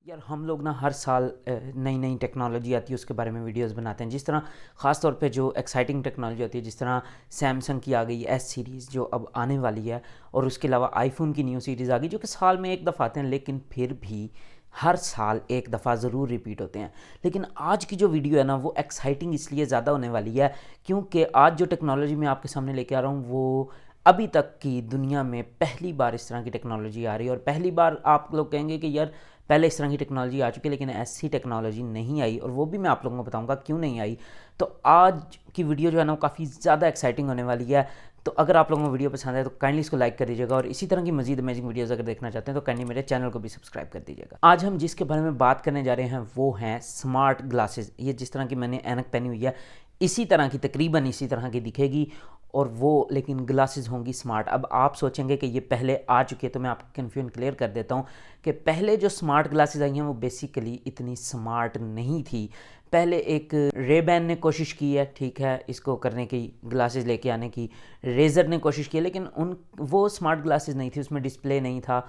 यार हम लोग ना हर साल नई नई टेक्नोलॉजी आती है उसके बारे में वीडियोस बनाते हैं। जिस तरह ख़ास तौर पे जो एक्साइटिंग टेक्नोलॉजी होती है, जिस तरह सैमसंग की आ गई एस सीरीज़ जो अब आने वाली है, और उसके अलावा आईफोन की न्यू सीरीज़ आ गई जो कि साल में एक दफ़ा आते हैं, लेकिन फिर भी हर साल एक दफ़ा ज़रूर रिपीट होते हैं। लेकिन आज की जो वीडियो है ना वो एक्साइटिंग इसलिए ज़्यादा होने वाली है क्योंकि आज जो टेक्नोलॉजी मैं आपके सामने लेके आ रहा हूँ वो अभी तक की दुनिया में पहली बार इस तरह की टेक्नोलॉजी आ रही है। और पहली बार आप लोग कहेंगे कि यार पहले इस तरह की टेक्नोलॉजी आ चुकी है लेकिन ऐसी टेक्नोलॉजी नहीं आई, और वो भी मैं आप लोगों को बताऊंगा क्यों नहीं आई। तो आज की वीडियो जो है ना वो काफ़ी ज़्यादा एक्साइटिंग होने वाली है। तो अगर आप लोगों को वीडियो पसंद आए तो काइंडली इसको लाइक कर दीजिएगा, और इसी तरह की मजीद अमेजिंग वीडियोस अगर देखना चाहते हैं तो काइंडली मेरे चैनल को भी सब्सक्राइब कर दीजिएगा। आज हम जिसके बारे में बात करने जा रहे हैं वो हैं स्मार्ट ग्लासेस। ये जिस तरह की मैंने ऐनक पहनी हुई है इसी तरह की, तकरीबन इसी तरह की दिखेगी, और वो लेकिन ग्लासेस होंगी स्मार्ट। अब आप सोचेंगे कि ये पहले आ चुके हैं, तो मैं आपको कन्फ्यूजन क्लियर कर देता हूँ कि पहले जो स्मार्ट ग्लासेस आई हैं वो बेसिकली इतनी स्मार्ट नहीं थी। पहले एक रेबैन ने कोशिश की है, ठीक है, इसको करने की, ग्लासेस लेके आने की। रेजर ने कोशिश की है लेकिन उन वो स्मार्ट ग्लासेस नहीं थी, उसमें डिस्प्ले नहीं था।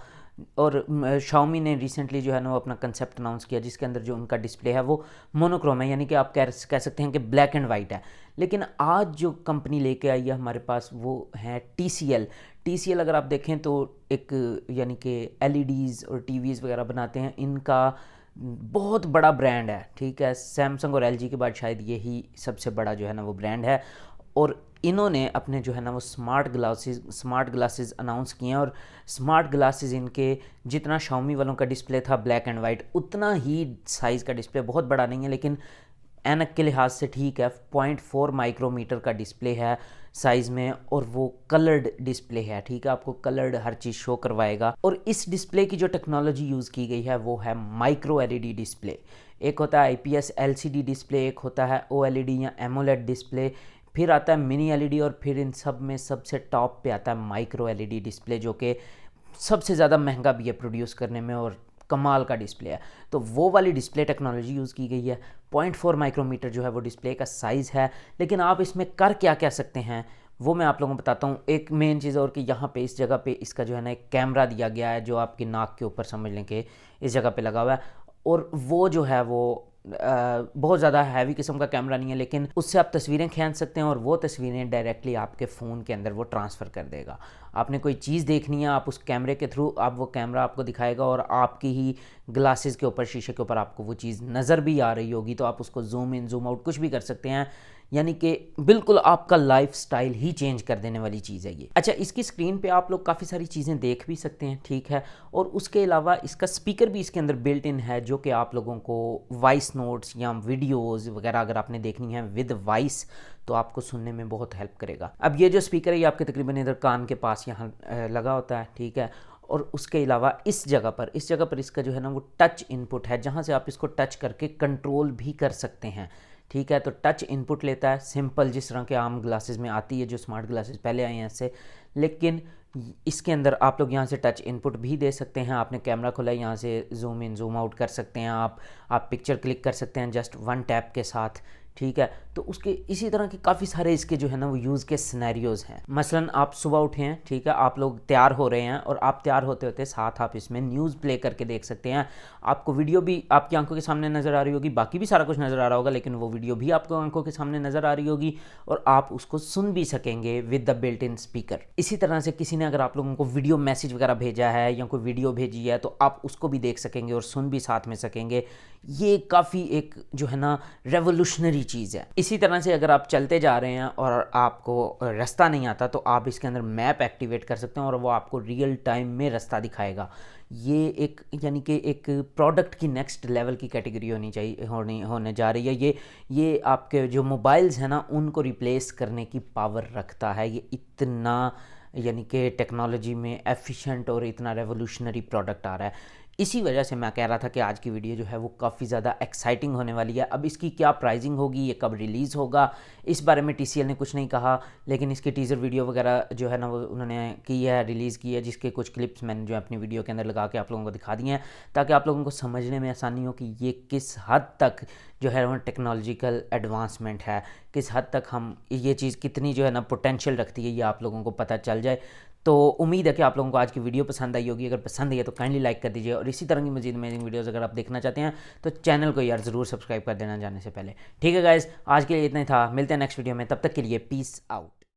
और शाओमी ने रिसेंटली जो है ना वो अपना कंसेप्ट अनाउंस किया जिसके अंदर जो उनका डिस्प्ले है वो मोनोक्रोम है, यानी कि आप कह सकते हैं कि ब्लैक एंड वाइट है। लेकिन आज जो कंपनी लेके आई है हमारे पास वो है TCL। TCL अगर आप देखें तो एक यानी कि LEDs और टीवीज़ वगैरह बनाते हैं, इनका बहुत बड़ा ब्रांड है, ठीक है। सैमसंग और LG के बाद शायद यही सबसे बड़ा जो है ना वो ब्रांड है। और इन्होंने अपने जो है ना वो स्मार्ट ग्लासेस अनाउंस किए हैं। और स्मार्ट ग्लासेस इनके जितना शाओमी वालों का डिस्प्ले था ब्लैक एंड वाइट, उतना ही साइज़ का डिस्प्ले, बहुत बड़ा नहीं है लेकिन ऐनक के लिहाज से ठीक है। 0.4 माइक्रोमीटर का डिस्प्ले है साइज़ में, और वो कलर्ड डिस्प्ले है, ठीक है, आपको कलर्ड हर चीज़ शो करवाएगा। और इस डिस्प्ले की जो टेक्नोलॉजी यूज़ की गई है वो है माइक्रो LED डिस्प्ले। एक होता है IPS LCD डिस्प्ले, एक होता है OLED या एमोलेड डिस्प्ले, फिर आता है मिनी LED, और फिर इन सब में सबसे टॉप पे आता है माइक्रो LED डिस्प्ले, जो कि सबसे ज़्यादा महंगा भी है प्रोड्यूस करने में और कमाल का डिस्प्ले है। तो वो वाली डिस्प्ले टेक्नोलॉजी यूज़ की गई है। 0.4 माइक्रोमीटर जो है वो डिस्प्ले का साइज़ है। लेकिन आप इसमें कर क्या क्या सकते हैं वो मैं आप लोगों को बताता हूँ। एक मेन चीज़ और कि यहाँ पे इस जगह पे इसका जो है ना एक कैमरा दिया गया है जो आपकी नाक के ऊपर समझ लें कि इस जगह पे लगा हुआ है। और वो जो है वो बहुत ज़्यादा हैवी किस्म का कैमरा नहीं है, लेकिन उससे आप तस्वीरें खींच सकते हैं और वो तस्वीरें डायरेक्टली आपके फ़ोन के अंदर वो ट्रांसफ़र कर देगा। आपने कोई चीज़ देखनी है, आप उस कैमरे के थ्रू आप वो कैमरा आपको दिखाएगा और आपकी ही ग्लासेस के ऊपर, शीशे के ऊपर आपको वो चीज़ नज़र भी आ रही होगी, तो आप उसको जूम इन जूम आउट कुछ भी कर सकते हैं। यानी कि बिल्कुल आपका लाइफस्टाइल ही चेंज कर देने वाली चीज़ है ये। अच्छा, इसकी स्क्रीन पे आप लोग काफ़ी सारी चीज़ें देख भी सकते हैं, ठीक है। और उसके अलावा इसका स्पीकर भी इसके अंदर बिल्ट इन है जो कि आप लोगों को वॉइस नोट्स या वीडियोज़ वगैरह अगर आपने देखनी है विद वॉइस तो आपको सुनने में बहुत हेल्प करेगा। अब ये जो स्पीकर है ये आपके तकरीबन इधर कान के पास यहाँ लगा होता है, ठीक है। और उसके अलावा इस जगह पर इसका जो है ना वो टच इनपुट है, जहाँ से आप इसको टच करके कंट्रोल भी कर सकते हैं, ठीक है। तो टच इनपुट लेता है सिंपल, जिस तरह के आम ग्लासेस में आती है जो स्मार्ट ग्लासेस पहले आए हैं ऐसे। लेकिन इसके अंदर आप लोग यहाँ से टच इनपुट भी दे सकते हैं। आपने कैमरा खोला है, यहाँ से जूम इन जूम आउट कर सकते हैं, आप पिक्चर क्लिक कर सकते हैं जस्ट वन टैप के साथ, ठीक है। तो उसके इसी तरह के काफ़ी सारे इसके जो है ना वो यूज़ के सिनेरियोज़ हैं। मसलन आप सुबह उठे हैं, ठीक है, आप लोग तैयार हो रहे हैं, और आप तैयार होते होते साथ आप इसमें न्यूज़ प्ले करके देख सकते हैं। आपको वीडियो भी आपकी आंखों के सामने नज़र आ रही होगी, बाकी भी सारा कुछ नज़र आ रहा होगा, लेकिन वो वीडियो भी आपको आंखों के सामने नज़र आ रही होगी और आप उसको सुन भी सकेंगे with the built in speaker. इसी तरह से किसी ने अगर आप लोगों को वीडियो मैसेज वगैरह भेजा है या कोई वीडियो भेजी है तो आप उसको भी देख सकेंगे और सुन भी साथ में सकेंगे। ये काफ़ी एक जो है ना रेवोल्यूशनरी चीज़ है। इसी तरह से अगर आप चलते जा रहे हैं और आपको रास्ता नहीं आता तो आप इसके अंदर मैप एक्टिवेट कर सकते हैं और वो आपको रियल टाइम में रास्ता दिखाएगा। ये एक यानी कि एक प्रोडक्ट की नेक्स्ट लेवल की कैटेगरी होने जा रही है। ये आपके जो मोबाइल्स हैं ना उनको रिप्लेस करने की पावर रखता है। ये इतना यानी कि टेक्नोलॉजी में एफिशिएंट और इतना रेवोल्यूशनरी प्रोडक्ट आ रहा है। इसी वजह से मैं कह रहा था कि आज की वीडियो जो है वो काफ़ी ज़्यादा एक्साइटिंग होने वाली है। अब इसकी क्या प्राइसिंग होगी, ये कब रिलीज़ होगा, इस बारे में TCL ने कुछ नहीं कहा, लेकिन इसकी टीज़र वीडियो वगैरह जो है ना वो उन्होंने की है, रिलीज़ की है, जिसके कुछ क्लिप्स मैंने जो अपनी वीडियो के अंदर लगा के आप लोगों को दिखा दिए हैं ताकि आप लोगों को समझने में आसानी हो कि ये किस हद तक जो है वो टेक्नोलॉजिकल एडवांसमेंट है, किस हद तक हम ये चीज़ कितनी जो है ना पोटेंशियल रखती है, ये आप लोगों को पता चल जाए। तो उम्मीद है कि आप लोगों को आज की वीडियो पसंद आई होगी। अगर पसंद आई है तो काइंडली लाइक कर दीजिए, और इसी तरह की मजीद अमेजिंग वीडियोस अगर आप देखना चाहते हैं तो चैनल को यार ज़रूर सब्सक्राइब कर देना जाने से पहले। ठीक है गाइस, आज के लिए इतना ही था, मिलते हैं नेक्स्ट वीडियो में, तब तक के लिए पीस आउट।